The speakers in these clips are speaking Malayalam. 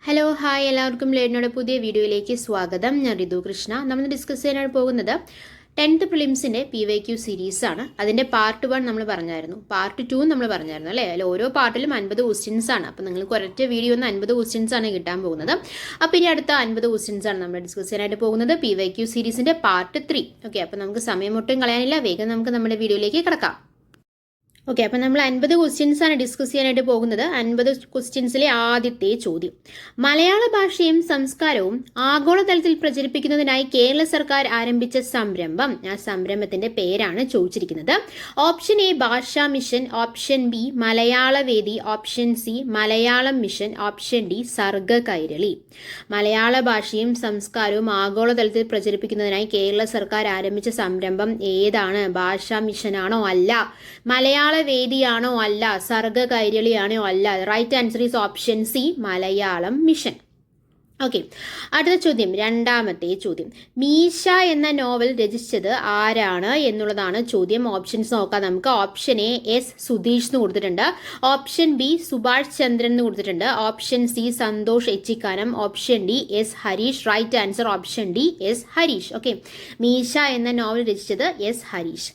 ഹലോ ഹായ് എല്ലാവർക്കും ലേഡിനോടെ പുതിയ വീഡിയോയിലേക്ക് സ്വാഗതം. ഞാൻ ഋതു കൃഷ്ണ. നമ്മൾ ഡിസ്കസ് ചെയ്യാനായിട്ട് പോകുന്നത് 10th പ്രിലിംസിൻ്റെ PYQ സീരീസാണ്. അതിൻ്റെ പാർട്ട് 1 നമ്മൾ പറഞ്ഞായിരുന്നു, പാർട്ട് 2 നമ്മൾ പറഞ്ഞായിരുന്നു അല്ലേ. അതിൽ ഓരോ പാർട്ടിലും 50 ക്വസ്റ്റ്യൻസ് ആണ്. അപ്പോൾ നിങ്ങൾക്ക് ഒരൊറ്റ വീഡിയോ 50 ക്വസ്റ്റ്യൻസ് ആണ് കിട്ടാൻ പോകുന്നത്. അപ്പോൾ ഇനി അടുത്ത 50 ക്വസ്റ്റ്യൻസ് ആണ് നമ്മൾ ഡിസ്കസ് ചെയ്യാനായിട്ട് പോകുന്നത്, PYQ സീരീസിൻ്റെ പാർട്ട് 3. ഓക്കെ, അപ്പോൾ നമുക്ക് സമയം ഒട്ടും കളയാനില്ല, വേഗം നമുക്ക് നമ്മുടെ വീഡിയോയിലേക്ക് കിടക്കാം. ഓക്കെ, അപ്പം നമ്മൾ 50 ക്വസ്റ്റ്യൻസ് ആണ് ഡിസ്കസ് ചെയ്യാനായിട്ട് പോകുന്നത്. 50 ക്വസ്റ്റ്യൻസിലെ ആദ്യത്തെ ചോദ്യം: മലയാള ഭാഷയും സംസ്കാരവും ആഗോളതലത്തിൽ പ്രചരിപ്പിക്കുന്നതിനായി കേരള സർക്കാർ ആരംഭിച്ച സംരംഭം, ആ സംരംഭത്തിന്റെ പേരാണ് ചോദിച്ചിരിക്കുന്നത്. Option A Bhasha mission, option B Malayala Vedi, option C Malayalam mission, option D Sarga Kairali. മലയാള ഭാഷയും സംസ്കാരവും ആഗോളതലത്തിൽ പ്രചരിപ്പിക്കുന്നതിനായി കേരള സർക്കാർ ആരംഭിച്ച സംരംഭം ഏതാണ്? ഭാഷാ മിഷനാണോ? അല്ല. മലയാള വേദിയാണോ? അല്ല. സർഗ കൈരളിയാണോ? അല്ല. Right answer is option C Malayalam mission. Okay, അടുത്ത ചോദ്യം, രണ്ടാമത്തെ ചോദ്യം. മീശ എന്ന നോവൽ രചിച്ചത് ആരാണ് എന്നുള്ളതാണ് ചോദ്യം. ഓപ്ഷൻസ് നോക്കാം നമുക്ക്. ഓപ്ഷൻ എ എസ് സുധീഷ് എന്ന് കൊടുത്തിട്ടുണ്ട്, ഓപ്ഷൻ ബി സുഭാഷ് ചന്ദ്രൻ എന്ന് കൊടുത്തിട്ടുണ്ട്, option C Santhosh Echikkanam, option D S Harish. Right answer option D S Harish. Okay, Meesha എന്ന നോവൽ രചിച്ചത് എസ് ഹരീഷ്.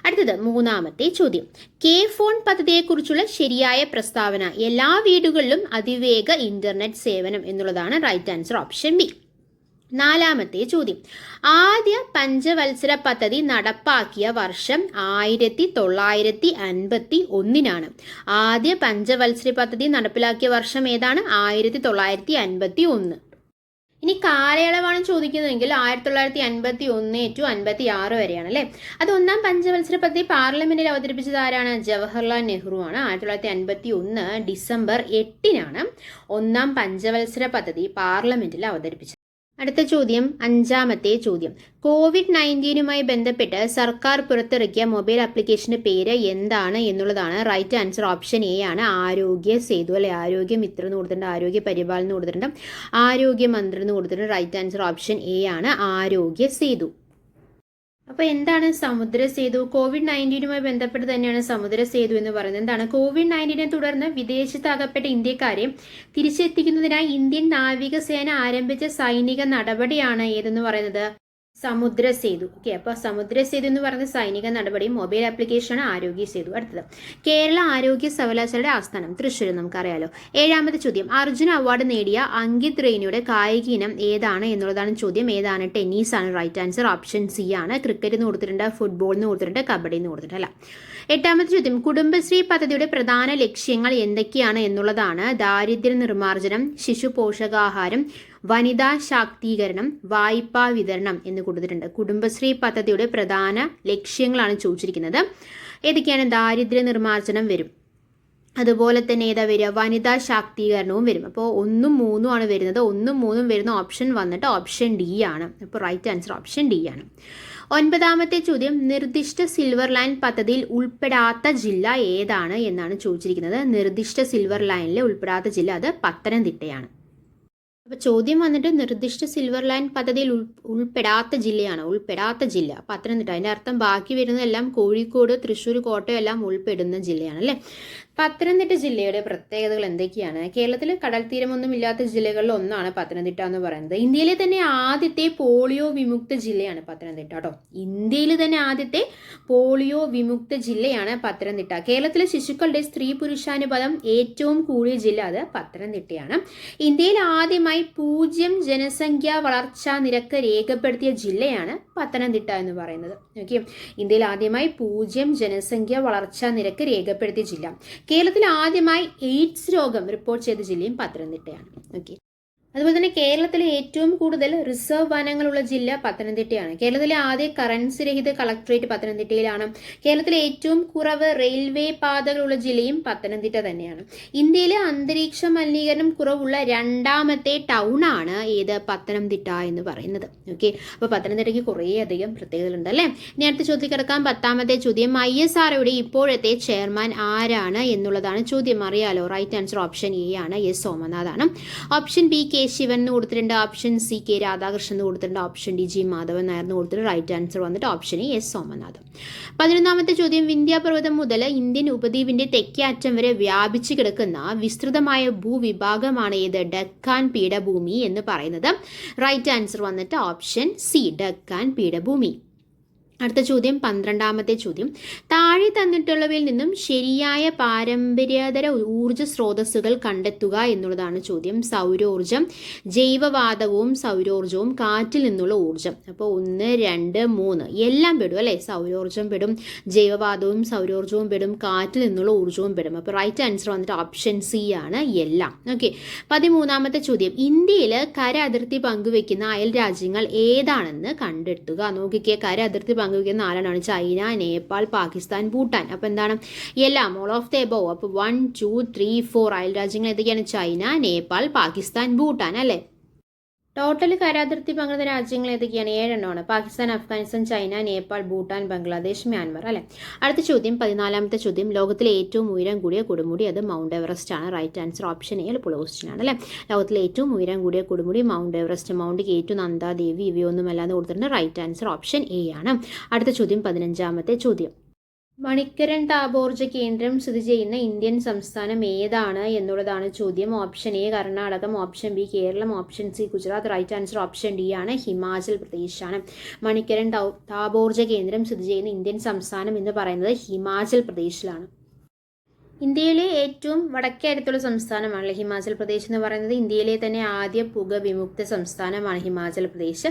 അടുത്തത് മൂന്നാമത്തെ ചോദ്യം. കെ ഫോൺ പദ്ധതിയെക്കുറിച്ചുള്ള ശരിയായ പ്രസ്താവന: എല്ലാ വീടുകളിലും അതിവേഗ ഇന്റർനെറ്റ് സേവനം എന്നുള്ളതാണ് റൈറ്റ് ആൻസർ ഓപ്ഷൻ ബി. നാലാമത്തെ ചോദ്യം. ആദ്യ പഞ്ചവത്സര പദ്ധതി നടപ്പാക്കിയ വർഷം 1951. ആദ്യ പഞ്ചവത്സര പദ്ധതി നടപ്പിലാക്കിയ വർഷം ഏതാണ്? 1951. ഇനി കാലയളവാണ് ചോദിക്കുന്നതെങ്കിൽ 1951 to 56 വരെയാണ് അല്ലേ. അത് ഒന്നാം പഞ്ചവത്സര പദ്ധതി പാർലമെന്റിൽ അവതരിപ്പിച്ചത് ആരാണ്? ജവഹർലാൽ നെഹ്റു ആണ്. 1951 ഡിസംബർ 8 ഒന്നാം പഞ്ചവത്സര പദ്ധതി പാർലമെന്റിൽ അവതരിപ്പിച്ചത്. അടുത്ത ചോദ്യം, അഞ്ചാമത്തെ ചോദ്യം. COVID-19 ബന്ധപ്പെട്ട് സർക്കാർ പുറത്തിറക്കിയ മൊബൈൽ ആപ്ലിക്കേഷന്റെ പേര് എന്താണ് എന്നുള്ളതാണ് റൈറ്റ് ആൻസർ ഓപ്ഷൻ എ ആണ് ആരോഗ്യ സേതു അല്ലെ. ആരോഗ്യ മിത്ര എന്ന് കൊടുത്തിട്ടുണ്ട്, ആരോഗ്യ പരിപാലനം എന്ന് കൊടുത്തിട്ടുണ്ട്, ആരോഗ്യ മന്ത്രി എന്ന് കൊടുത്തിട്ടുണ്ട്. റൈറ്റ് ആൻസർ ഓപ്ഷൻ എ ആണ് ആരോഗ്യ സേതു. അപ്പോൾ എന്താണ് സമുദ്ര സേതു? COVID-19 ബന്ധപ്പെട്ട് തന്നെയാണ് സമുദ്ര സേതു എന്ന് പറയുന്നത്. എന്താണ്? COVID-19 തുടർന്ന് വിദേശത്ത് അകപ്പെട്ട ഇന്ത്യക്കാരെ തിരിച്ചെത്തിക്കുന്നതിനായി ഇന്ത്യൻ നാവികസേന ആരംഭിച്ച സൈനിക നടപടിയാണ് ഏതെന്ന് പറയുന്നത്? സമുദ്ര സേതു. ഓക്കെ, അപ്പോൾ സമുദ്ര സേതു എന്ന് പറയുന്ന സൈനിക നടപടി, മൊബൈൽ ആപ്ലിക്കേഷനാണ് ആരോഗ്യ സേതു. അടുത്തത്, കേരള ആരോഗ്യ സർവകലാശാലയുടെ ആസ്ഥാനം തൃശ്ശൂർ, നമുക്കറിയാലോ. ഏഴാമത്തെ ചോദ്യം. അർജുന അവാർഡ് നേടിയ അങ്കിത് റെയ്നയുടെ കായിക ഇനം ഏതാണ് എന്നുള്ളതാണ് ചോദ്യം. ഏതാണ്? ടെന്നീസ് ആണ്. റൈറ്റ് ആൻസർ ഓപ്ഷൻ സി ആണ്. ക്രിക്കറ്റ് എന്ന് കൊടുത്തിട്ടുണ്ട്, ഫുട്ബോൾ എന്ന് കൊടുത്തിട്ടുണ്ട്, കബഡി എന്ന് കൊടുത്തിട്ടുണ്ട് അല്ല. എട്ടാമത്തെ ചോദ്യം. കുടുംബശ്രീ പദ്ധതിയുടെ പ്രധാന ലക്ഷ്യങ്ങൾ എന്തൊക്കെയാണ് എന്നുള്ളതാണ്. ദാരിദ്ര്യ നിർമ്മാർജ്ജനം, ശിശു പോഷകാഹാരം, വനിതാ ശാക്തീകരണം, വായ്പാ വിതരണം എന്ന് കൊടുത്തിട്ടുണ്ട്. കുടുംബശ്രീ പദ്ധതിയുടെ പ്രധാന ലക്ഷ്യങ്ങളാണ് ചോദിച്ചിരിക്കുന്നത്. ഏതൊക്കെയാണ്? ദാരിദ്ര്യ നിർമ്മാർജ്ജനം വരും, അതുപോലെ തന്നെ ഏതാ വരിക? വനിതാ ശാക്തീകരണവും വരും. അപ്പോൾ 1ഉം 3ഉം ആണ് വരുന്നത്. 1ഉം 3ഉം വരുന്ന ഓപ്ഷൻ വന്നിട്ട് ഓപ്ഷൻ ഡി ആണ്. അപ്പോൾ റൈറ്റ് ആൻസർ ഓപ്ഷൻ ഡി ആണ്. ഒൻപതാമത്തെ ചോദ്യം. നിർദ്ദിഷ്ട സിൽവർ ലൈൻ പദ്ധതിയിൽ ഉൾപ്പെടാത്ത ജില്ല ഏതാണ് എന്നാണ് ചോദിച്ചിരിക്കുന്നത്. നിർദ്ദിഷ്ട സിൽവർ ലൈനിൽ ഉൾപ്പെടാത്ത ജില്ല അത് പത്തനംതിട്ടയാണ്. അപ്പോൾ ചോദ്യം വന്നിട്ട് നിർദ്ദിഷ്ട സിൽവർ ലൈൻ പദ്ധതിയിൽ ഉൾപ്പെടാത്ത ജില്ലയാണ്. ഉൾപ്പെടാത്ത ജില്ല പത്തനംതിട്ട. അതിൻ്റെ അർത്ഥം ബാക്കി വരുന്നതെല്ലാം കോഴിക്കോട്, തൃശ്ശൂർ, കോട്ടയം എല്ലാം ഉൾപ്പെടുന്ന ജില്ലയാണ് അല്ലേ. പത്തനംതിട്ട ജില്ലയുടെ പ്രത്യേകതകൾ എന്തൊക്കെയാണ്? കേരളത്തിൽ കടൽ തീരമൊന്നും ഇല്ലാത്ത ജില്ലകളിൽ ഒന്നാണ് പത്തനംതിട്ട എന്ന് പറയുന്നത്. ഇന്ത്യയിലെ തന്നെ ആദ്യത്തെ പോളിയോ വിമുക്ത ജില്ലയാണ് പത്തനംതിട്ട കേട്ടോ. ഇന്ത്യയിൽ തന്നെ ആദ്യത്തെ പോളിയോ വിമുക്ത ജില്ലയാണ് പത്തനംതിട്ട. കേരളത്തിലെ ശിശുക്കളുടെ സ്ത്രീ പുരുഷാനുപാതം ഏറ്റവും കൂടിയ ജില്ല അത് പത്തനംതിട്ടയാണ്. ഇന്ത്യയിൽ ആദ്യമായി 0 ജനസംഖ്യാ വളർച്ചാ നിരക്ക് രേഖപ്പെടുത്തിയ ജില്ലയാണ് പത്തനംതിട്ട എന്ന് പറയുന്നത്. ഓക്കെ, ഇന്ത്യയിൽ ആദ്യമായി 0 ജനസംഖ്യാ വളർച്ചാ നിരക്ക് രേഖപ്പെടുത്തിയ ജില്ല. കേരളത്തിൽ ആദ്യമായി എയ്ഡ്സ് രോഗം റിപ്പോർട്ട് ചെയ്ത ജില്ലയും പത്തനംതിട്ടയാണ്. ഓക്കെ, അതുപോലെ തന്നെ കേരളത്തിലെ ഏറ്റവും കൂടുതൽ റിസർവ് വനങ്ങളുള്ള ജില്ല പത്തനംതിട്ടയാണ്. കേരളത്തിലെ ആദ്യ കറൻസി രഹിത കളക്ടറേറ്റ് പത്തനംതിട്ടയിലാണ്. കേരളത്തിലെ ഏറ്റവും കുറവ് റെയിൽവേ പാതകളുള്ള ജില്ലയും പത്തനംതിട്ട തന്നെയാണ്. ഇന്ത്യയിലെ അന്തരീക്ഷ മലിനീകരണം കുറവുള്ള രണ്ടാമത്തെ ടൗൺ ആണ് ഏത്? പത്തനംതിട്ട എന്ന് പറയുന്നത്. ഓക്കെ, അപ്പോൾ പത്തനംതിട്ടയ്ക്ക് കുറേയധികം പ്രത്യേകതകളുണ്ട് അല്ലേ. ഇനി അടുത്ത ചോദ്യം കിടക്കാൻ 10ാമത്തെ ചോദ്യം. ISROയുടെ ഇപ്പോഴത്തെ ചെയർമാൻ ആരാണ് എന്നുള്ളതാണ് ചോദ്യം. അറിയാലോ. റൈറ്റ് ആൻസർ ഓപ്ഷൻ എ ആണ് എസ് സോമനാഥ് ആണ്. Option B K K Sivan എന്ന് കൊടുത്തിട്ടുണ്ട്, ഓപ്ഷൻ സി കെ രാധാകൃഷ്ണൻ എന്ന് കൊടുത്തിട്ടുണ്ട്, option D G Madhavan Nair എന്ന് കൊടുത്തിട്ടുണ്ട്. റൈറ്റ് ആൻസർ വന്നിട്ട് ഓപ്ഷൻ എ എസ് സോമനാഥ്. 11ാമത്തെ ചോദ്യം, വിന്ധ്യാപർവ്വതം മുതൽ ഇന്ത്യൻ ഉപദ്വീപിന്റെ തെക്കേ അറ്റം വരെ വ്യാപിച്ചു കിടക്കുന്ന വിസ്തൃതമായ ഭൂവിഭാഗമാണ് ഏത്? ഡക്കാൻ പീഠഭൂമി എന്ന് പറയുന്നത്. റൈറ്റ് ആൻസർ വന്നിട്ട് ഓപ്ഷൻ സി ഡക്കാൻ പീഠഭൂമി. അടുത്ത ചോദ്യം 12ാമത്തെ ചോദ്യം, താഴെ തന്നിട്ടുള്ളവയിൽ നിന്നും ശരിയായ പാരമ്പര്യേതര ഊർജ്ജ സ്രോതസ്സുകൾ കണ്ടെത്തുക എന്നുള്ളതാണ് ചോദ്യം. സൗരോർജ്ജം, ജൈവവാതകവും സൗരോർജ്ജവും, കാറ്റിൽ നിന്നുള്ള ഊർജ്ജം. അപ്പോൾ 1, 2, 3 എല്ലാം പെടും അല്ലേ? സൗരോർജ്ജം പെടും, ജൈവവാതകവും സൗരോർജ്ജവും പെടും, കാറ്റിൽ നിന്നുള്ള ഊർജ്ജവും പെടും. അപ്പോൾ റൈറ്റ് ആൻസർ വന്നിട്ട് ഓപ്ഷൻ സി ആണ് എല്ലാം. ഓക്കെ. 13ാമത്തെ ചോദ്യം, ഇന്ത്യയിൽ കര അതിർത്തി പങ്കുവെക്കുന്ന അയൽ രാജ്യങ്ങൾ ഏതാണെന്ന് കണ്ടെത്തുക. നോക്കിക്കേ, കര അതിർത്തി പങ്കുവെക്കുന്ന 4 ചൈന, നേപ്പാൾ, പാകിസ്ഥാൻ, ഭൂട്ടാൻ. അപ്പോൾ എന്താണ്? എല്ലാം, ഓൾ ഓഫ് ദ എബോവ്. അപ്പോൾ 1, 2, 3, 4 അയൽ രാജ്യങ്ങൾ ഏതൊക്കെയാണ്? ചൈന, നേപ്പാൾ, പാകിസ്ഥാൻ, ഭൂട്ടാൻ അല്ലേ? ടോട്ടൽ കരാതിർത്തി പങ്കിടുന്ന രാജ്യങ്ങൾ ഏതൊക്കെയാണ്? 7 എണ്ണമാണ്. പാകിസ്ഥാൻ, അഫ്ഗാനിസ്ഥാൻ, ചൈന, നേപ്പാൾ, ഭൂട്ടാൻ, ബംഗ്ലാദേശ്, മ്യാൻമർ അല്ലേ? അടുത്ത ചോദ്യം 14ാമത്തെ ചോദ്യം, ലോകത്തിലെ ഏറ്റവും ഉയരം കൂടിയ കൊടുമുടി അത് മൗണ്ട് എവറസ്റ്റ് ആണ്. Right answer option A question ആണ് അല്ലേ? ലോകത്തിലെ ഏറ്റവും ഉയരം കൂടിയ കൊടുമുടി മൗണ്ട് എവറസ്റ്റ്. മൗണ്ട് കേറ്റു, നന്ദാദേവി ഇവയൊന്നുമല്ലാതെ കൊടുത്തിട്ടുണ്ട്. റൈറ്റ് ആൻസർ ഓപ്ഷൻ എ ആണ്. അടുത്ത ചോദ്യം 15ാമത്തെ ചോദ്യം, മണിക്കരൺ താപോർജ്ജ കേന്ദ്രം സ്ഥിതി ചെയ്യുന്ന ഇന്ത്യൻ സംസ്ഥാനം ഏതാണ് എന്നുള്ളതാണ് ചോദ്യം. Option A Karnatakam, option B Keralam, option C Gujarat. Right answer option D ആണ് ഹിമാചൽ പ്രദേശ് ആണ്. മണിക്കരൺ താപോർജ്ജ കേന്ദ്രം സ്ഥിതി ചെയ്യുന്ന ഇന്ത്യൻ സംസ്ഥാനം എന്ന് പറയുന്നത് ഹിമാചൽ പ്രദേശിലാണ്. ഇന്ത്യയിലെ ഏറ്റവും വടക്കേ അടുത്തുള്ള സംസ്ഥാനമാണല്ലേ ഹിമാചൽ പ്രദേശ് എന്ന് പറയുന്നത്. ഇന്ത്യയിലെ തന്നെ ആദ്യ പുക വിമുക്ത സംസ്ഥാനമാണ് ഹിമാചൽ പ്രദേശ്.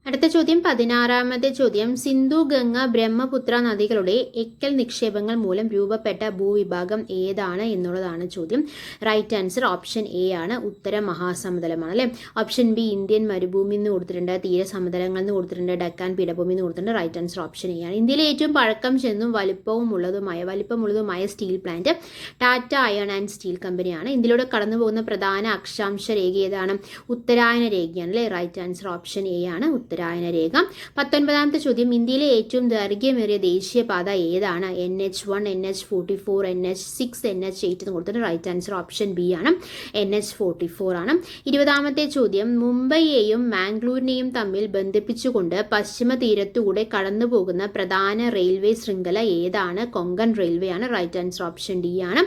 അടുത്ത ചോദ്യം 16ാമത്തെ ചോദ്യം, സിന്ധു, ഗംഗ, ബ്രഹ്മപുത്ര നദികളുടെ എക്കൽ നിക്ഷേപങ്ങൾ മൂലം രൂപപ്പെട്ട ഭൂവിഭാഗം ഏതാണ് എന്നുള്ളതാണ് ചോദ്യം. റൈറ്റ് ആൻസർ ഓപ്ഷൻ എ ആണ് ഉത്തര മഹാസമതലമാണ് അല്ലേ? ഓപ്ഷൻ ബി ഇന്ത്യൻ മരുഭൂമി എന്ന് കൊടുത്തിട്ടുണ്ട്, തീരസമതലങ്ങൾ എന്ന് കൊടുത്തിട്ടുണ്ട്, ഡക്കാൻ പീഠഭൂമി എന്ന് കൊടുത്തിട്ടുണ്ട്. റൈറ്റ് ആൻസർ ഓപ്ഷൻ എ ആണ്. ഇന്ത്യയിലെ ഏറ്റവും പഴക്കം ചെന്നും വലിപ്പമുള്ളതുമായ steel plant Tata iron and steel കമ്പനിയാണ്. ഇന്ത്യയിലൂടെ കടന്നു പോകുന്ന പ്രധാന അക്ഷാംശ രേഖ ഏതാണ്? ഉത്തരായന രേഖയാണ് അല്ലേ? റൈറ്റ് ആൻസർ ഓപ്ഷൻ എ ആണ് ഉത്തരായന രേഖ. 19ാമത്തെ ചോദ്യം, ഇന്ത്യയിലെ ഏറ്റവും ദൈർഘ്യമേറിയ ദേശീയപാത ഏതാണ്? NH1, NH44, NH6, NH8 എന്ന് കൊടുത്തിട്ട്. റൈറ്റ് ആൻസർ ഓപ്ഷൻ ബി ആണ് NH44 ആണ്. 20ാമത്തെ ചോദ്യം, മുംബൈയെയും മാംഗ്ലൂരിനെയും തമ്മിൽ ബന്ധിപ്പിച്ചുകൊണ്ട് പശ്ചിമ തീരത്തുകൂടെ കടന്നു പോകുന്ന പ്രധാന റെയിൽവേ ശൃംഖല ഏതാണ്? കൊങ്കൺ റെയിൽവേ ആണ്. റൈറ്റ് ആൻസർ ഓപ്ഷൻ ഡി ആണ്.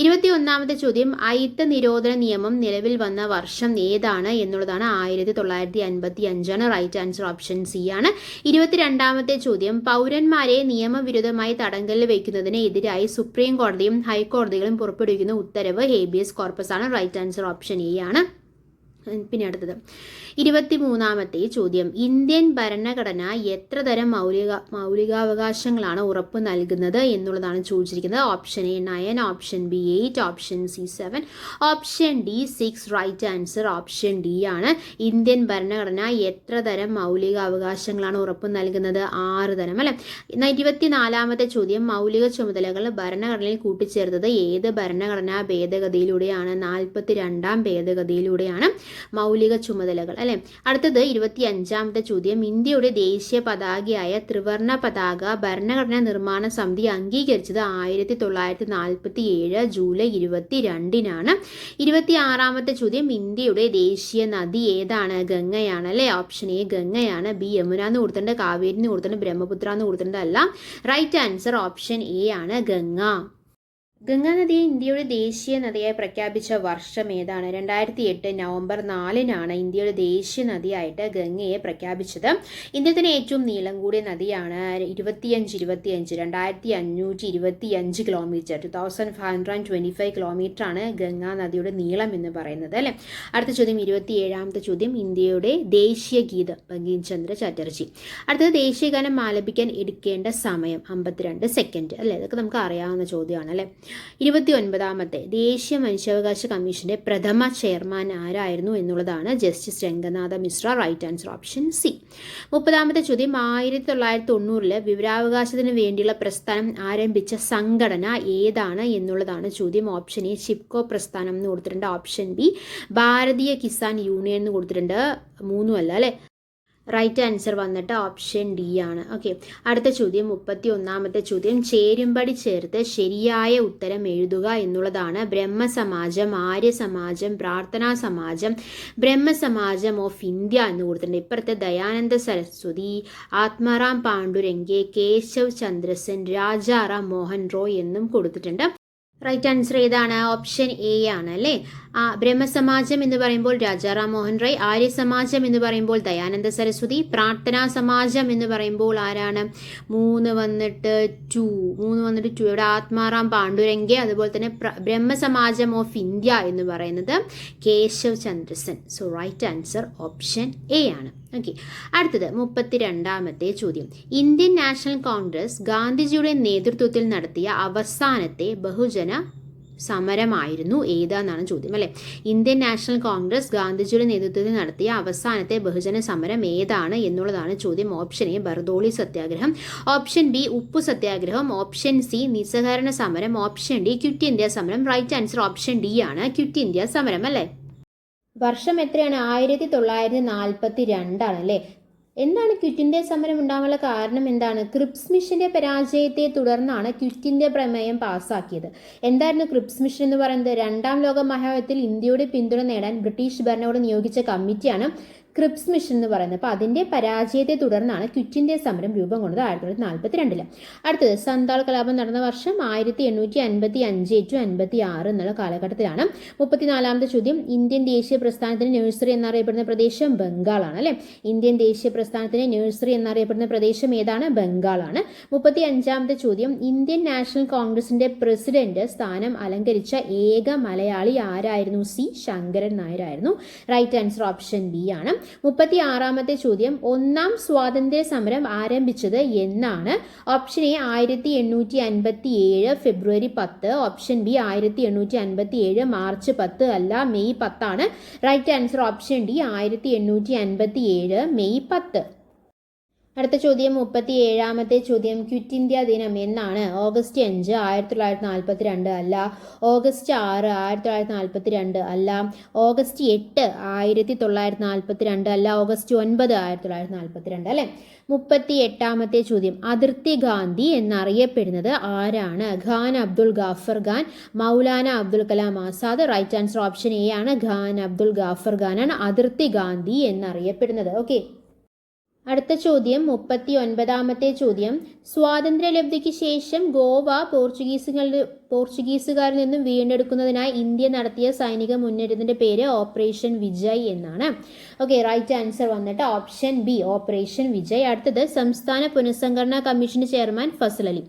21ാമത്തെ ചോദ്യം, അയിത്ത നിരോധന നിയമം നിലവിൽ വന്ന വർഷം ഏതാണ് എന്നുള്ളതാണ്. 1955 ആണ്. റൈറ്റ് ആൻസർ ഓപ്ഷൻ സി ആണ്. 22ാമത്തെ ചോദ്യം, പൗരന്മാരെ നിയമവിരുദ്ധമായി തടങ്കലിൽ വയ്ക്കുന്നതിന് എതിരായി സുപ്രീം കോടതിയും ഹൈക്കോടതികളും പുറപ്പെടുവിക്കുന്ന ഉത്തരവ് ഹേബിയസ് കോർപ്പസ് ആണ്. റൈറ്റ് ആൻസർ ഓപ്ഷൻ എ ആണ്. പിന്നെ അടുത്തത് 23ാമത്തെ ചോദ്യം, ഇന്ത്യൻ ഭരണഘടന എത്ര തരം മൗലികാവകാശങ്ങളാണ് ഉറപ്പ് നൽകുന്നത് എന്നുള്ളതാണ് ചോദിച്ചിരിക്കുന്നത്. Option A 9, option B 8, option C 7, option D 6. Right answer option D ആണ്. ഇന്ത്യൻ ഭരണഘടന എത്ര തരം മൗലികാവകാശങ്ങളാണ് ഉറപ്പ് നൽകുന്നത്? 6 തരം അല്ലെ? 24ാമത്തെ ചോദ്യം, മൗലിക ചുമതലകൾ ഭരണഘടനയിൽ കൂട്ടിച്ചേർത്തത് ഏത് ഭരണഘടനാ ഭേദഗതിയിലൂടെയാണ്? 42ാം ഭേദഗതിയിലൂടെയാണ് മൗലിക ചുമതലകൾ അല്ലെ? അടുത്തത് 25ാമത്തെ ചോദ്യം, ഇന്ത്യയുടെ ദേശീയ പതാകയായ ത്രിവർണ പതാക ഭരണഘടനാ നിർമ്മാണ സമിതി അംഗീകരിച്ചത് 1947 ജൂലൈ 22-നാണ്. 26ാമത്തെ ചോദ്യം, ഇന്ത്യയുടെ ദേശീയ നദി ഏതാണ്? ഗംഗയാണ് അല്ലെ? ഓപ്ഷൻ എ ഗംഗയാണ്. ബി യമുന എന്ന് കൊടുത്തിട്ടുണ്ട്, കാവേരി എന്ന് കൊടുത്തിട്ടുണ്ട്, ബ്രഹ്മപുത്ര എന്ന് കൊടുത്തിട്ടുണ്ട്. അല്ല, റൈറ്റ് ആൻസർ ഓപ്ഷൻ എ ആണ് ഗംഗ. ഗംഗാനദിയെ ഇന്ത്യയുടെ ദേശീയ നദിയായി പ്രഖ്യാപിച്ച വർഷം ഏതാണ്? 2008 നവംബർ 4-നാണ് ഇന്ത്യയുടെ ദേശീയ നദിയായിട്ട് ഗംഗയെ പ്രഖ്യാപിച്ചത്. ഇന്ത്യയിൽ തന്നെ ഏറ്റവും നീളം കൂടിയ നദിയാണ് 2525 കിലോമീറ്റർ, 2525 കിലോമീറ്റർ ആണ് ഗംഗാ നദിയുടെ നീളം എന്ന് പറയുന്നത് അല്ലേ? അടുത്ത ചോദ്യം 27ാമത്തെ ചോദ്യം, ഇന്ത്യയുടെ ദേശീയ ഗീതം ബങ്കിം ചന്ദ്ര ചാറ്റർജി. അടുത്തത് ദേശീയ ഗാനം ആലപിക്കാൻ എടുക്കേണ്ട സമയം 52 സെക്കൻഡ് അല്ലേ? ഇതൊക്കെ നമുക്ക് അറിയാവുന്ന ചോദ്യമാണ് അല്ലേ? 29ാമത്തെ ദേശീയ മനുഷ്യാവകാശ കമ്മീഷന്റെ പ്രഥമ ചെയർമാൻ ആരായിരുന്നു എന്നുള്ളതാണ്. Justice Ranganath Mishra. Right answer option C. 30ാമത്തെ ചോദ്യം, 1990 വിവരാവകാശത്തിന് വേണ്ടിയുള്ള പ്രസ്ഥാനം ആരംഭിച്ച സംഘടന ഏതാണ് എന്നുള്ളതാണ് ചോദ്യം. ഓപ്ഷൻ എ ചിപ്കോ പ്രസ്ഥാനം എന്ന് കൊടുത്തിട്ടുണ്ട്, option B Bharatiya Kisan union എന്ന് കൊടുത്തിട്ടുണ്ട്. 3 അല്ല അല്ലേ? റൈറ്റ് ആൻസർ വന്നിട്ട് ഓപ്ഷൻ ഡി ആണ്. ഓക്കെ, അടുത്ത ചോദ്യം 31ാമത്തെ ചോദ്യം. ചേരുംപടി ചേർത്ത് ശരിയായ ഉത്തരം എഴുതുക എന്നുള്ളതാണ്. ബ്രഹ്മസമാജം, ആര്യസമാജം, പ്രാർത്ഥനാ സമാജം, ബ്രഹ്മസമാജം ഓഫ് ഇന്ത്യ എന്ന് കൊടുത്തിട്ടുണ്ട്. ഇപ്പുറത്തെ ദയാനന്ദ സരസ്വതി, ആത്മാറാം പാണ്ഡുരംഗെ, കേശവ് ചന്ദ്രസൻ, രാജാറാം മോഹൻ റോയ് എന്നും കൊടുത്തിട്ടുണ്ട്. റൈറ്റ് ആൻസർ ഏതാണ്? ഓപ്ഷൻ എ ആണ് അല്ലേ. ബ്രഹ്മസമാജം എന്ന് പറയുമ്പോൾ രാജാറാം മോഹൻ റോയ്, ആര്യസമാജം എന്ന് പറയുമ്പോൾ ദയാനന്ദ സരസ്വതി, പ്രാർത്ഥനാ സമാജം എന്ന് പറയുമ്പോൾ ആരാണ്? 3 വന്നിട്ട് 2 ഇവിടെ ആത്മാറാം പാണ്ഡുരംഗെ. അതുപോലെ തന്നെ ബ്രഹ്മസമാജം ഓഫ് ഇന്ത്യ എന്ന് പറയുന്നത് Keshav Chandrasen. So right answer option A ആണ്. ഓക്കെ, അടുത്തത് 32ാമത്തെ ചോദ്യം. ഇന്ത്യൻ നാഷണൽ കോൺഗ്രസ് ഗാന്ധിജിയുടെ നേതൃത്വത്തിൽ നടത്തിയ അവസാനത്തെ ബഹുജന സമരമായിരുന്നു ഏതാന്നാണ് ചോദ്യം അല്ലെ. ഇന്ത്യൻ നാഷണൽ കോൺഗ്രസ് ഗാന്ധിജിയുടെ നേതൃത്വത്തിൽ നടത്തിയ അവസാനത്തെ ബഹുജന സമരം ഏതാണ് എന്നുള്ളതാണ് ചോദ്യം. ഓപ്ഷൻ എ ബർദോളി സത്യാഗ്രഹം, ഓപ്ഷൻ ബി ഉപ്പു സത്യാഗ്രഹം, ഓപ്ഷൻ സി നിസ്സഹകരണ സമരം, ഓപ്ഷൻ ഡി ക്വിറ്റ് ഇന്ത്യ സമരം. റൈറ്റ് ആൻസർ ഓപ്ഷൻ ഡി ആണ്, ക്വിറ്റ് ഇന്ത്യ സമരം അല്ലേ. വർഷം എത്രയാണ്? 1942 ആണ് അല്ലേ. എന്താണ് ക്വിറ്റ് ഇന്ത്യ സമരം ഉണ്ടാകാനുള്ള കാരണം എന്താണ്? ക്രിപ്സ് മിഷന്റെ പരാജയത്തെ തുടർന്നാണ് ക്വിറ്റ് ഇന്ത്യ പ്രമേയം പാസ്സാക്കിയത്. എന്തായിരുന്നു ക്രിപ്സ് മിഷൻ എന്ന് പറയുന്നത്? 2ാം ലോക മഹായുദ്ധത്തിൽ ഇന്ത്യയുടെ പിന്തുണ നേടാൻ ബ്രിട്ടീഷ് ഭരണകൂടം നിയോഗിച്ച കമ്മിറ്റിയാണ് ക്രിപ്സ് മിഷൻ എന്ന് പറയുന്നത്. അപ്പോൾ അതിന്റെ പരാജയത്തെ തുടർന്നാണ് ക്വിറ്റ് ഇന്ത്യ സമരം രൂപം കൊണ്ടത് 1942. അടുത്തത് സന്താൾ കലാപം നടന്ന വർഷം 1855-56 എന്നുള്ള കാലഘട്ടത്തിലാണ്. 34ാമത്തെ ചോദ്യം. ഇന്ത്യൻ ദേശീയ പ്രസ്ഥാനത്തിന് നഴ്സറി എന്നറിയപ്പെടുന്ന പ്രദേശം ബംഗാളാണ് അല്ലെ. ഇന്ത്യൻ ദേശീയ പ്രസ്ഥാനത്തിന് നഴ്സറി എന്നറിയപ്പെടുന്ന പ്രദേശം ഏതാണ്? ബംഗാളാണ്. 35ാമത്തെ ചോദ്യം. ഇന്ത്യൻ നാഷണൽ കോൺഗ്രസിന്റെ പ്രസിഡന്റ് സ്ഥാനം അലങ്കരിച്ച ഏക മലയാളി ആരായിരുന്നു? സി ശങ്കരൻ നായരായിരുന്നു. റൈറ്റ് ആൻസർ ഓപ്ഷൻ ബി ആണ്. 36ാമത്തെ ചോദ്യം. 1ാം സ്വാതന്ത്ര്യ സമരം ആരംഭിച്ചത് എന്നാണ്? Option A 1857 February 10, option B 1857 March 10 അല്ല മെയ് 10 ആണ്. Right answer option D 1857 May 10. അടുത്ത ചോദ്യം 37ാമത്തെ ചോദ്യം. ക്വിറ്റ് ഇന്ത്യ ദിനം എന്നാണ്? ഓഗസ്റ്റ് 5 1942 അല്ല, ഓഗസ്റ്റ് 6 1942 അല്ല, ഓഗസ്റ്റ് 8 1942 അല്ല, ഓഗസ്റ്റ് 9 1942 അല്ലെ. 38ാമത്തെ ചോദ്യം. അതിർത്തി ഗാന്ധി എന്നറിയപ്പെടുന്നത് ആരാണ്? Khan Abdul Ghaffar Khan, Maulana Abdul Kalam Azad. Right answer option A ആണ്, ഖാൻ അബ്ദുൾ ഗാഫർ ഖാനാണ് അതിർത്തി ഗാന്ധി എന്നറിയപ്പെടുന്നത്. ഓക്കെ, അടുത്ത ചോദ്യം 39ാമത്തെ ചോദ്യം. സ്വാതന്ത്ര്യലബ്ധിക്ക് ശേഷം ഗോവ പോർച്ചുഗീസുകാരിൽ നിന്നും വീണ്ടെടുക്കുന്നതിനായി ഇന്ത്യ നടത്തിയ സൈനിക മുന്നേറ്റത്തിന്റെ പേര് ഓപ്പറേഷൻ വിജയ് എന്നാണ്. ഓക്കെ, റൈറ്റ് ആൻസർ വന്നിട്ട് ഓപ്ഷൻ ബി ഓപ്പറേഷൻ വിജയ്. അടുത്തത് സംസ്ഥാന പുനഃസംഘടനാ കമ്മീഷന്റെ chairman Fazal Ali.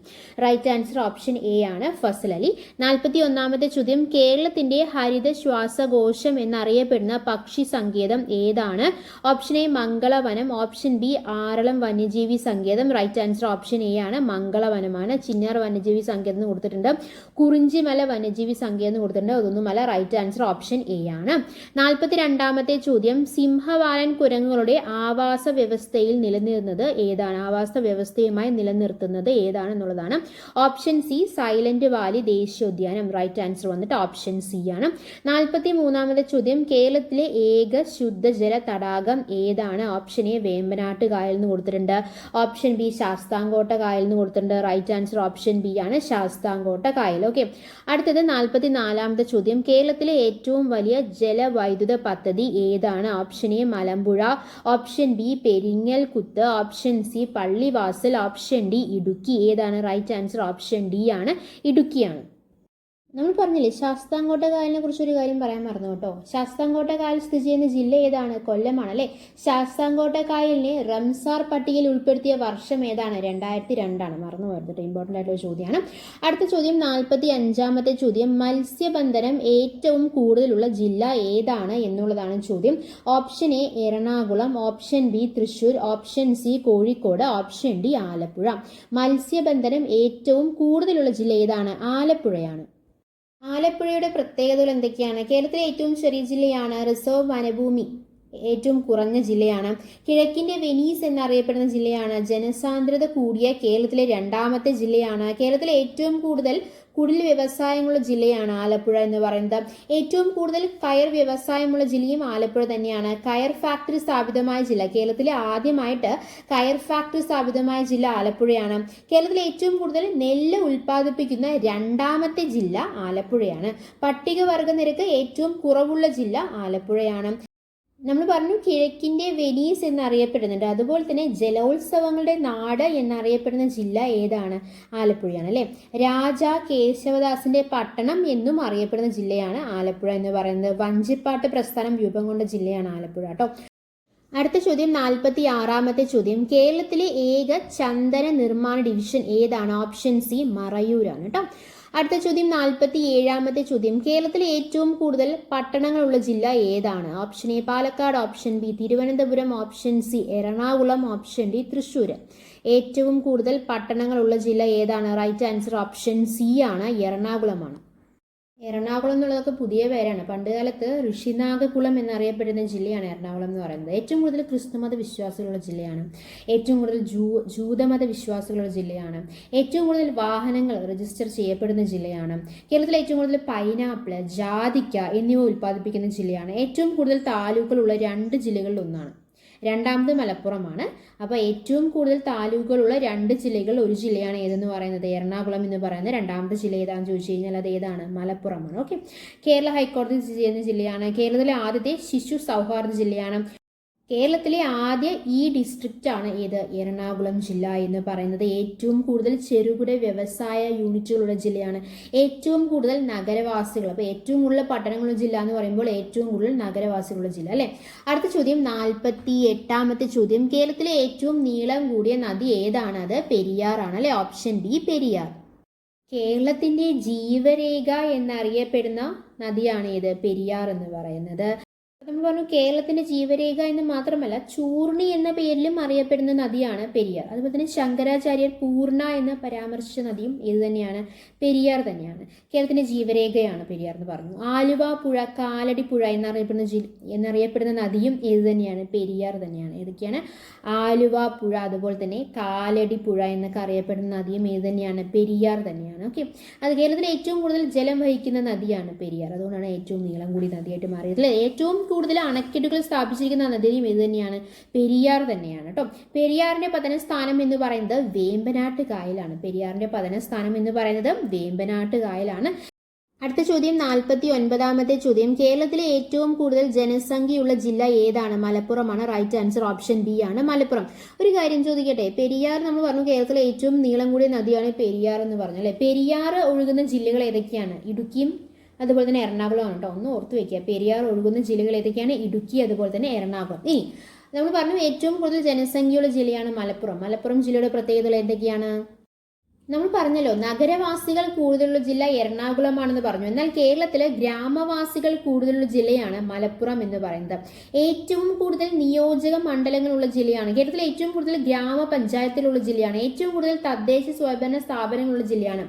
Right answer option A ആണ്, ഫസൽ അലി. 41ാമത്തെ ചോദ്യം. കേരളത്തിന്റെ ഹരിത ശ്വാസകോശം എന്നറിയപ്പെടുന്ന പക്ഷി സങ്കേതം ഏതാണ്? Option A Mangalavanam, option B Aralam വന്യജീവി സങ്കേതം. റൈറ്റ് ആൻസർ ഓപ്ഷൻ എ ആണ്, മംഗളവനമാണ്. ചിന്നാർ വന്യജീവി സങ്കേതം എന്ന് കൊടുത്തിട്ടുണ്ട്, കുറിഞ്ചിമല വന്യജീവി സങ്കേതം എന്ന് കൊടുത്തിട്ടുണ്ട്, അതൊന്നുമല്ല. റൈറ്റ് ആൻസർ ഓപ്ഷൻ എ ആണ്. 42ാമത്തെ ചോദ്യം. സിംഹവാലൻ കുരങ്ങുകളുടെ ആവാസ വ്യവസ്ഥയിൽ നിലനിർത്തുന്നത് ഏതാണ്? ആവാസ വ്യവസ്ഥയുമായി നിലനിർത്തുന്നത് ഏതാണെന്നുള്ളതാണ്. ഓപ്ഷൻ സി സൈലന്റ് വാലി ദേശീയോദ്യാനം. റൈറ്റ് ആൻസർ വന്നിട്ട് ഓപ്ഷൻ സി ആണ്. 43ാമത്തെ ചോദ്യം. കേരളത്തിലെ ഏക ശുദ്ധജല തടാകം ഏതാണ്? ഓപ്ഷൻ എ വേമ്പനാട്ട് കായൽ എന്ന് കൊടുത്തിട്ടുണ്ട്, ഓപ്ഷൻ ബി ശാസ്താംകോട്ട കായൽ എന്ന് കൊടുത്തിട്ടുണ്ട്. റൈറ്റ് ആൻസർ ഓപ്ഷൻ ബി ആണ്, ശാസ്താംകോട്ട കായൽ. ഓക്കെ, അടുത്തത് 44ാമത്തെ ചോദ്യം. കേരളത്തിലെ ഏറ്റവും വലിയ ജലവൈദ്യുത പദ്ധതി ഏതാണ്? Option A Malampuzha, option B Peringalkuthu, option C Pallivasal, option D Idukki. ഏതാണ്? റൈറ്റ് ആൻസർ ഓപ്ഷൻ ഡി ആണ്, ഇടുക്കിയാണ്. നമ്മൾ പറഞ്ഞില്ലേ ശാസ്താംകോട്ട കായലിനെ കുറിച്ച് ഒരു കാര്യം പറയാൻ മറന്നു കേട്ടോ. ശാസ്താംകോട്ട കായൽ സ്ഥിതി ചെയ്യുന്ന ജില്ല ഏതാണ്? കൊല്ലമാണ് അല്ലേ. ശാസ്താംകോട്ട കായലിനെ റംസാർ പട്ടികയിൽ ഉൾപ്പെടുത്തിയ വർഷം ഏതാണ്? 2002 ആണ്. മറന്നു പോയത്, ഇമ്പോർട്ടൻ്റ് ആയിട്ടുള്ള ചോദ്യമാണ്. അടുത്ത ചോദ്യം 45ാമത്തെ ചോദ്യം. മത്സ്യബന്ധനം ഏറ്റവും കൂടുതലുള്ള ജില്ല ഏതാണ് എന്നുള്ളതാണ് ചോദ്യം. Option A Ernakulam, option B Thrissur, option C Kozhikode, option D Alappuzha. മത്സ്യബന്ധനം ഏറ്റവും കൂടുതലുള്ള ജില്ല ഏതാണ്? ആലപ്പുഴയാണ്. ആലപ്പുഴയുടെ പ്രത്യേകതകൾ എന്തൊക്കെയാണ്? കേരളത്തിലെ ഏറ്റവും ചെറിയ ജില്ലയാണ്, റിസർവ് വനഭൂമി ഏറ്റവും കുറഞ്ഞ ജില്ലയാണ്. കിഴക്കിന്റെ വെനീസ് എന്നറിയപ്പെടുന്ന ജില്ലയാണ്. ജനസാന്ദ്രത കൂടിയ കേരളത്തിലെ രണ്ടാമത്തെ ജില്ലയാണ്. കേരളത്തിലെ ഏറ്റവും കൂടുതൽ കുടിൽ വ്യവസായമുള്ള ജില്ലയാണ് ആലപ്പുഴ എന്ന് പറയുന്നത്. ഏറ്റവും കൂടുതൽ കയർ വ്യവസായമുള്ള ജില്ലയും ആലപ്പുഴ തന്നെയാണ്. കയർ ഫാക്ടറി സ്ഥാപിതമായ ജില്ല, കേരളത്തിലെ ആദ്യമായിട്ട് കയർ ഫാക്ടറി സ്ഥാപിതമായ ജില്ല ആലപ്പുഴയാണ്. കേരളത്തിലെ ഏറ്റവും കൂടുതൽ നെല്ല് ഉൽപ്പാദിപ്പിക്കുന്ന രണ്ടാമത്തെ ജില്ല ആലപ്പുഴയാണ്. പട്ടികവർഗ നിരക്ക് ഏറ്റവും കുറവുള്ള ജില്ല ആലപ്പുഴയാണ്. നമ്മൾ പറഞ്ഞു കിഴക്കിന്റെ വെനീസ് എന്നറിയപ്പെടുന്നുണ്ട്. അതുപോലെ തന്നെ ജലോത്സവങ്ങളുടെ നാട് എന്നറിയപ്പെടുന്ന ജില്ല ഏതാണ്? ആലപ്പുഴയാണ് അല്ലേ. രാജാ കേശവദാസിന്റെ പട്ടണം എന്നും അറിയപ്പെടുന്ന ജില്ലയാണ് ആലപ്പുഴ എന്ന് പറയുന്നത്. വഞ്ചിപ്പാട്ട് പ്രസ്ഥാനം രൂപം കൊണ്ട ജില്ലയാണ് ആലപ്പുഴ കേട്ടോ. അടുത്ത ചോദ്യം 46-ാമത്തെ ചോദ്യം. കേരളത്തിലെ ഏക ചന്ദന നിർമ്മാണ ഡിവിഷൻ ഏതാണ്? ഓപ്ഷൻ സി മറയൂരാണ് കേട്ടോ. അടുത്ത ചോദ്യം 47-ാമത്തെ ചോദ്യം. കേരളത്തിലെ ഏറ്റവും കൂടുതൽ പട്ടണങ്ങളുള്ള ജില്ല ഏതാണ്? Option A Palakkad, option B Thiruvananthapuram, option C Ernakulam, option D Thrissur. ഏറ്റവും കൂടുതൽ പട്ടണങ്ങളുള്ള ജില്ല ഏതാണ്? റൈറ്റ് ആൻസർ ഓപ്ഷൻ സി ആണ്, എറണാകുളമാണ്. എറണാകുളം എന്നുള്ളതൊക്കെ പുതിയ പേരാണ്. പണ്ടുകാലത്ത് ഋഷിനാഗകുളം എന്നറിയപ്പെടുന്ന ജില്ലയാണ് എറണാകുളം എന്ന് പറയുന്നത്. ഏറ്റവും കൂടുതൽ ക്രിസ്തുമത വിശ്വാസികളുള്ള ജില്ലയാണ്. ഏറ്റവും കൂടുതൽ ജൂതമത വിശ്വാസികളുള്ള ജില്ലയാണ്. ഏറ്റവും കൂടുതൽ വാഹനങ്ങൾ രജിസ്റ്റർ ചെയ്യപ്പെടുന്ന ജില്ലയാണ്. കേരളത്തിൽ ഏറ്റവും കൂടുതൽ പൈനാപ്പിൾ, ജാതിക്ക എന്നിവ ഉൽപ്പാദിപ്പിക്കുന്ന ജില്ലയാണ്. ഏറ്റവും കൂടുതൽ താലൂക്കുകളുള്ള 2 ജില്ലകളിൽ ഒന്നാണ്. രണ്ടാമത് മലപ്പുറമാണ്. അപ്പോൾ ഏറ്റവും കൂടുതൽ താലൂക്കുകളുള്ള 2 ജില്ലകളിൽ ഒരു ജില്ലയാണ് ഏതെന്ന് പറയുന്നത്? എറണാകുളം എന്ന് പറയുന്നത്. രണ്ടാമത്തെ ജില്ല ഏതാണെന്ന് ചോദിച്ചു കഴിഞ്ഞാൽ അത് ഏതാണ്? മലപ്പുറമാണ്. ഓക്കെ. കേരള ഹൈക്കോടതി സ്ഥിതി ചെയ്യുന്ന ജില്ലയാണ്. കേരളത്തിലെ ആദ്യത്തെ ശിശു സൗഹാർദ്ദ ജില്ലയാണ്. കേരളത്തിലെ ആദ്യ ഡിസ്ട്രിക്റ്റ് ആണ് ഏത്? എറണാകുളം ജില്ല എന്ന് പറയുന്നത്. ഏറ്റവും കൂടുതൽ ചെറുകിട വ്യവസായ യൂണിറ്റുകളുള്ള ജില്ലയാണ്. ഏറ്റവും കൂടുതൽ നഗരവാസികൾ, അപ്പോൾ ഏറ്റവും കൂടുതൽ പട്ടണങ്ങളുള്ള ജില്ല എന്ന് പറയുമ്പോൾ ഏറ്റവും കൂടുതൽ നഗരവാസികളുള്ള ജില്ല അല്ലേ. അടുത്ത ചോദ്യം 48-ാമത്തെ ചോദ്യം. കേരളത്തിലെ ഏറ്റവും നീളം കൂടിയ നദി ഏതാണ്? അത് പെരിയാറാണ് അല്ലെ. Option D Periyar. കേരളത്തിന്റെ ജീവരേഖ എന്നറിയപ്പെടുന്ന നദിയാണ് ഏത്? പെരിയാർ എന്ന് പറയുന്നത്. നമ്മൾ പറഞ്ഞു കേരളത്തിന്റെ ജീവരേഖ എന്ന് മാത്രമല്ല ചൂർണി എന്ന പേരിലും അറിയപ്പെടുന്ന നദിയാണ് പെരിയാർ. അതുപോലെ തന്നെ ശങ്കരാചാര്യർ പൂർണ്ണ എന്ന് പരാമർശിച്ച നദിയും ഇത് തന്നെയാണ്? പെരിയാർ തന്നെയാണ്. കേരളത്തിന്റെ ജീവരേഖയാണ് പെരിയാർ എന്ന് പറഞ്ഞു. ആലുവ പുഴ, കാലടി പുഴ എന്നറിയപ്പെടുന്ന നദിയും ഇത് തന്നെയാണ്? പെരിയാർ തന്നെയാണ്. ഏതൊക്കെയാണ്? ആലുവ പുഴ, അതുപോലെ തന്നെ കാലടി പുഴ എന്നൊക്കെ അറിയപ്പെടുന്ന നദിയും ഇത് തന്നെയാണ്? പെരിയാർ തന്നെയാണ്. ഓക്കെ. അത് കേരളത്തിലെ ഏറ്റവും കൂടുതൽ ജലം വഹിക്കുന്ന നദിയാണ് പെരിയാർ. അതുകൊണ്ടാണ് ഏറ്റവും നീളം കൂടി നദിയായിട്ട് മാറിയത്. ഏറ്റവും കൂടുതൽ അണക്കെട്ടുകൾ സ്ഥാപിച്ചിരിക്കുന്ന നദിയും ഇത് തന്നെയാണ്? പെരിയാർ തന്നെയാണ് കേട്ടോ. പെരിയാറിന്റെ പതനസ്ഥാനം എന്ന് പറയുന്നത് വേമ്പനാട്ട് കായലാണ്. പെരിയാറിന്റെ പതനസ്ഥാനം എന്ന് പറയുന്നത് വേമ്പനാട്ട് കായലാണ്. അടുത്ത ചോദ്യം 49-ാമത്തെ ചോദ്യം. കേരളത്തിലെ ഏറ്റവും കൂടുതൽ ജനസംഖ്യയുള്ള ജില്ല ഏതാണ്? മലപ്പുറമാണ്. റൈറ്റ് ആൻസർ ഓപ്ഷൻ ബി ആണ്, മലപ്പുറം. ഒരു കാര്യം ചോദിക്കട്ടെ, പെരിയാർ നമ്മൾ പറഞ്ഞു കേരളത്തിലെ ഏറ്റവും നീളം കൂടിയ നദിയാണ് പെരിയാർ എന്ന് പറഞ്ഞു അല്ലെ. പെരിയാർ ഒഴുകുന്ന ജില്ലകൾ ഏതൊക്കെയാണ്? ഇടുക്കിയും അതുപോലെ തന്നെ എറണാകുളമാണ് കേട്ടോ. ഒന്ന് ഓർത്ത് വെക്കുക. പെരിയാർ ഒഴുകുന്ന ജില്ലകൾ ഏതൊക്കെയാണ്? ഇടുക്കി അതുപോലെ തന്നെ എറണാകുളം. ഇനി നമ്മൾ പറഞ്ഞു ഏറ്റവും കൂടുതൽ ജനസംഖ്യയുള്ള ജില്ലയാണ് മലപ്പുറം. മലപ്പുറം ജില്ലയുടെ പ്രത്യേകതകൾ എന്തൊക്കെയാണ്? നമ്മൾ പറഞ്ഞല്ലോ നഗരവാസികൾ കൂടുതലുള്ള ജില്ല എറണാകുളമാണെന്ന് പറഞ്ഞു. എന്നാൽ കേരളത്തിലെ ഗ്രാമവാസികൾ കൂടുതലുള്ള ജില്ലയാണ് മലപ്പുറം എന്ന് പറയുന്നത്. ഏറ്റവും കൂടുതൽ നിയോജക മണ്ഡലങ്ങളുള്ള ജില്ലയാണ്. കേരളത്തിലെ ഏറ്റവും കൂടുതൽ ഗ്രാമപഞ്ചായത്തിലുള്ള ജില്ലയാണ്. ഏറ്റവും കൂടുതൽ തദ്ദേശ സ്വയംഭരണ സ്ഥാപനങ്ങളുള്ള ജില്ലയാണ്.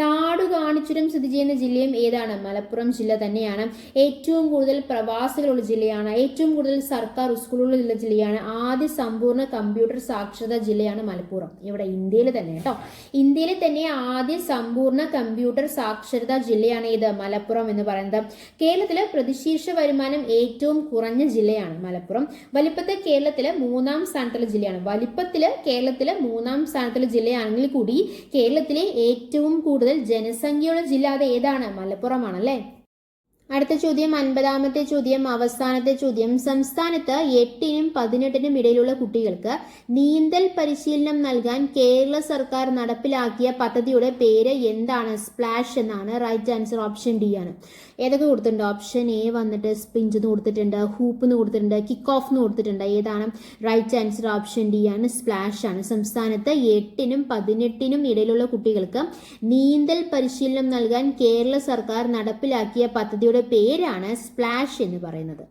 നാടു കാണിച്ചുരം സ്ഥിതി ചെയ്യുന്ന ജില്ലയും ഏതാണ്? മലപ്പുറം ജില്ല തന്നെയാണ്. ഏറ്റവും കൂടുതൽ പ്രവാസികളുള്ള ജില്ലയാണ്. ഏറ്റവും കൂടുതൽ സർക്കാർ സ്കൂളുകളുള്ള ജില്ലയാണ്. ആദ്യ സമ്പൂർണ്ണ കമ്പ്യൂട്ടർ സാക്ഷരതാ ജില്ലയാണ് മലപ്പുറം. ഇവിടെ ഇന്ത്യയിൽ തന്നെ കേട്ടോ. ഇന്ത്യയിലെ തന്നെ ആദ്യ സമ്പൂർണ്ണ കമ്പ്യൂട്ടർ സാക്ഷരതാ ജില്ലയാണ് ഇത്? മലപ്പുറം എന്ന് പറയുന്നത്. കേരളത്തിലെ പ്രതിശീർഷ വരുമാനം ഏറ്റവും കുറഞ്ഞ ജില്ലയാണ് മലപ്പുറം. വലിപ്പത്തിൽ കേരളത്തിലെ 3-ാം സ്ഥാനത്തുള്ള ജില്ലയാണ്. കേരളത്തിലെ 3-ാം സ്ഥാനത്തുള്ള ജില്ലയാണെങ്കിൽ കൂടി കേരളത്തിലെ ഏറ്റവും കൂടുതൽ ജനസംഖ്യയുള്ള ജില്ല അത് ഏതാണ്? മലപ്പുറമാണല്ലേ. അടുത്ത ചോദ്യം 50-ാമത്തെ ചോദ്യം, അവസാനത്തെ ചോദ്യം. സംസ്ഥാനത്ത് 8-നും 18-നും ഇടയിലുള്ള കുട്ടികൾക്ക് നീന്തൽ പരിശീലനം നൽകാൻ കേരള സർക്കാർ നടപ്പിലാക്കിയ പദ്ധതിയുടെ പേര് എന്താണ്? സ്പ്ലാഷ് എന്നാണ്. റൈറ്റ് ആൻസർ ഓപ്ഷൻ ഡി ആണ്. ഏതൊക്കെ കൊടുത്തിട്ടുണ്ട്? ഓപ്ഷൻ എ വന്നിട്ട് സ്പിഞ്ച് എന്ന് കൊടുത്തിട്ടുണ്ട്, ഹൂപ്പ് എന്ന് കൊടുത്തിട്ടുണ്ട്, കിക്ക് ഓഫ് എന്ന് കൊടുത്തിട്ടുണ്ട്. ഏതാണ്? റൈറ്റ് ആൻസർ ഓപ്ഷൻ ഡി ആണ്, സ്പ്ലാഷ് ആണ്. സംസ്ഥാനത്ത് 8-നും 18-നും ഇടയിലുള്ള കുട്ടികൾക്ക് നീന്തൽ പരിശീലനം നൽകാൻ കേരള സർക്കാർ നടപ്പിലാക്കിയ പദ്ധതിയുടെ പേരാണ് സ്പ്ലാഷ് എന്ന് പറയുന്നത്.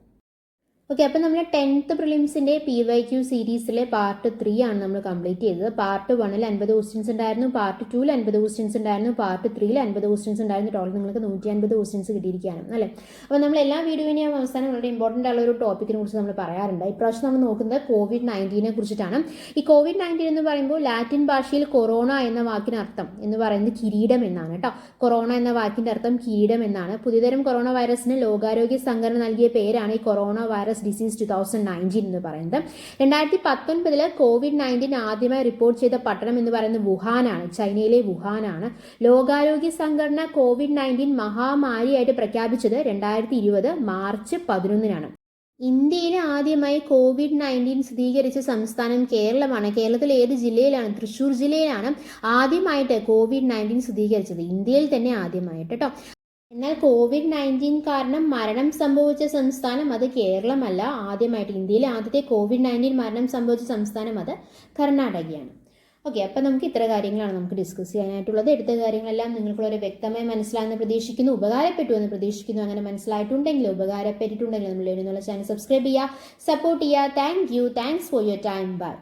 ഓക്കെ, അപ്പോൾ നമ്മൾ 10th പ്രിലിംസിൻ്റെ PYQ സീരീസിലെ പാർട്ട് 3 ആണ് നമ്മൾ കംപ്ലീറ്റ് ചെയ്തത്. പാർട്ട് 1-ൽ 50 ക്വസ്റ്റ്യൻസ് ഉണ്ടായിരുന്നു, പാർട്ട് 2-ൽ 50 ക്വസ്റ്റ്യൻസ് ഉണ്ടായിരുന്നു, പാർട്ട് 3-ൽ 50 ക്വസ്റ്റ്യൻസ് ഉണ്ടായിരുന്നു. ടോട്ടൽ നിങ്ങൾക്ക് 150 ക്വസ്റ്റ്യൻസ് കിട്ടിയിരിക്കുകയാണ് അല്ലേ. അപ്പോൾ നമ്മൾ എല്ലാ വീഡിയോയിനെയും അവസാനം വളരെ ഇമ്പോർട്ടൻ്റ് ആയുള്ള ഒരു ടോപ്പിക്കിനെ കുറിച്ച് നമ്മൾ പറയാറുണ്ട്. ഇപ്രാവശ്യം നമ്മൾ നോക്കുന്നത് COVID-19 കുറിച്ചിട്ടാണ്. ഈ COVID-19 എന്ന് പറയുമ്പോൾ ലാറ്റിൻ ഭാഷയിൽ കൊറോണ എന്ന വാക്കിന് അർത്ഥം എന്ന് പറയുന്നത് കിരീടം എന്നാണ് കേട്ടോ. കൊറോണ എന്ന വാക്കിൻ്റെ അർത്ഥം കിരീടം എന്നാണ്. പുതിയതരം കൊറോണ വൈറസിന് ലോകാരോഗ്യ സംഘടന നൽകിയ പേരാണ് ഈ കൊറോണ വൈറസ് ഡിസീസ് 2019 എന്ന് പറയുന്നത്. 2019 COVID-19 ആദ്യമായി റിപ്പോർട്ട് ചെയ്ത പട്ടണം എന്ന് പറയുന്നത് വുഹാനാണ്, ചൈനയിലെ വുഹാനാണ്. ലോകാരോഗ്യ സംഘടന COVID-19 മഹാമാരിയായിട്ട് പ്രഖ്യാപിച്ചത് 2020 മാർച്ച് 11-നാണ്. ഇന്ത്യയിൽ ആദ്യമായി COVID-19 സ്ഥിരീകരിച്ച സംസ്ഥാനം കേരളമാണ്. കേരളത്തിൽ ഏത് ജില്ലയിലാണ്? തൃശ്ശൂർ ജില്ലയിലാണ് ആദ്യമായിട്ട് COVID-19 സ്ഥിരീകരിച്ചത്, ഇന്ത്യയിൽ തന്നെ ആദ്യമായിട്ട് കേട്ടോ. എന്നാൽ COVID-19 കാരണം മരണം സംഭവിച്ച സംസ്ഥാനം അത് കേരളമല്ല. ആദ്യമായിട്ട് ഇന്ത്യയിലെ ആദ്യത്തെ COVID-19 മരണം സംഭവിച്ച സംസ്ഥാനം അത് കർണാടകയാണ്. ഓക്കെ, അപ്പം നമുക്ക് ഇത്ര കാര്യങ്ങളാണ് നമുക്ക് ഡിസ്കസ് ചെയ്യാനായിട്ടുള്ളത്. എടുത്ത കാര്യങ്ങളെല്ലാം നിങ്ങൾക്കുള്ളൊരു വ്യക്തമായി മനസ്സിലായെന്ന് പ്രതീക്ഷിക്കുന്നു, ഉപകാരപ്പെട്ടു എന്ന് പ്രതീക്ഷിക്കുന്നു. അങ്ങനെ മനസ്സിലായിട്ടുണ്ടെങ്കിൽ, ഉപകാരപ്പെട്ടിട്ടുണ്ടെങ്കിൽ നമ്മൾ എന്നുള്ള ചാനൽ സബ്സ്ക്രൈബ് ചെയ്യുക, സപ്പോർട്ട് ചെയ്യുക. Thanks for your time. By.